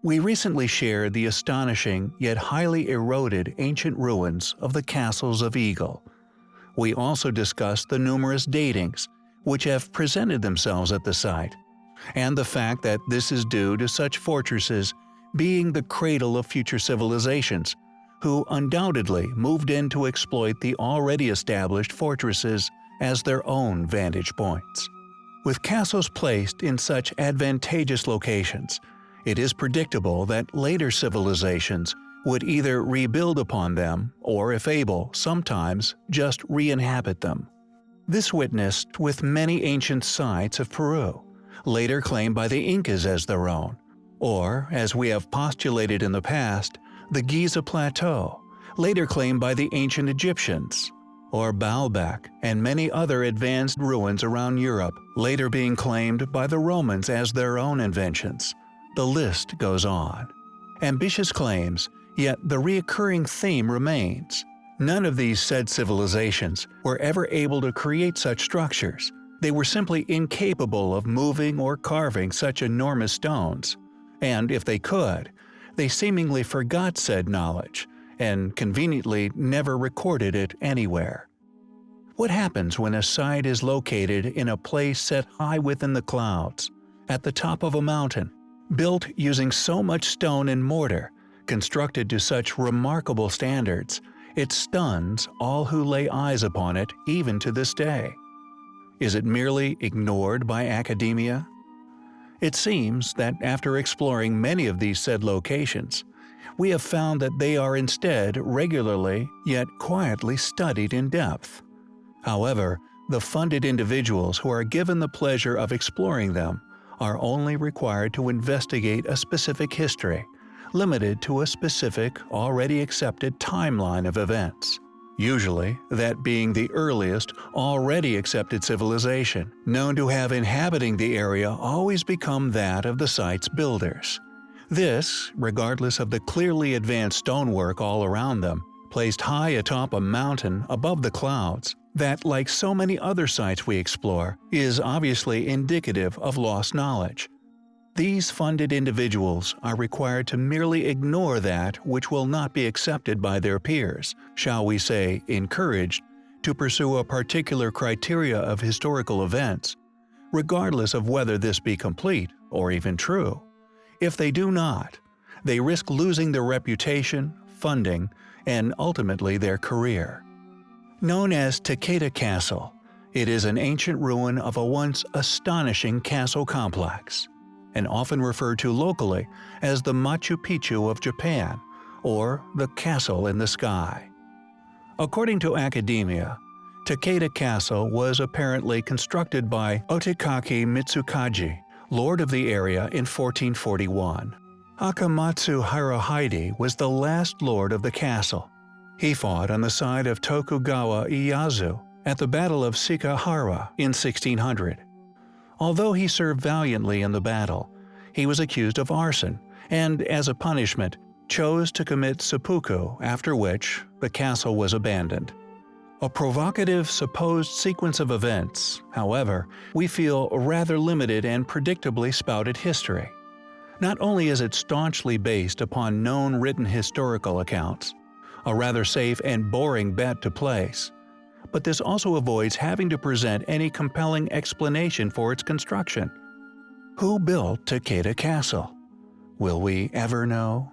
We recently shared the astonishing yet highly eroded ancient ruins of the castles of Eagle. We also discussed the numerous datings which have presented themselves at the site, and the fact that this is due to such fortresses being the cradle of future civilizations, who undoubtedly moved in to exploit the already established fortresses as their own vantage points. With castles placed in such advantageous locations, it is predictable that later civilizations would either rebuild upon them or, if able, sometimes just re-inhabit them. This witnessed with many ancient sites of Peru, later claimed by the Incas as their own, or, as we have postulated in the past, the Giza Plateau, later claimed by the ancient Egyptians, or Baalbek and many other advanced ruins around Europe, later being claimed by the Romans as their own inventions. The list goes on. Ambitious claims, yet the recurring theme remains. None of these said civilizations were ever able to create such structures. They were simply incapable of moving or carving such enormous stones, and if they could, they seemingly forgot said knowledge and conveniently never recorded it anywhere. What happens when a site is located in a place set high within the clouds, at the top of a mountain, built using so much stone and mortar, constructed to such remarkable standards, it stuns all who lay eyes upon it even to this day? Is it merely ignored by academia? It seems that after exploring many of these said locations, we have found that they are instead regularly yet quietly studied in depth. However, the funded individuals who are given the pleasure of exploring them are only required to investigate a specific history, limited to a specific, already accepted timeline of events. Usually, that being the earliest, already accepted civilization, known to have inhabiting the area always become that of the site's builders. This, regardless of the clearly advanced stonework all around them, placed high atop a mountain above the clouds, that, like so many other sites we explore, is obviously indicative of lost knowledge. These funded individuals are required to merely ignore that which will not be accepted by their peers, shall we say encouraged, to pursue a particular criteria of historical events, regardless of whether this be complete or even true. If they do not, they risk losing their reputation, funding, and ultimately their career. Known as Takeda Castle, it is an ancient ruin of a once astonishing castle complex, and often referred to locally as the Machu Picchu of Japan, or the Castle in the Sky. According to academia, Takeda Castle was apparently constructed by Otakaki Mitsukaji, lord of the area, in 1441. Akamatsu Hirohide was the last lord of the castle. He fought on the side of Tokugawa Ieyasu at the Battle of Sekigahara in 1600. Although he served valiantly in the battle, he was accused of arson and, as a punishment, chose to commit seppuku, after which the castle was abandoned. A provocative supposed sequence of events, however, we feel rather limited and predictably spouted history. Not only is it staunchly based upon known written historical accounts, a rather safe and boring bet to place, but this also avoids having to present any compelling explanation for its construction. Who built Takeda Castle? Will we ever know?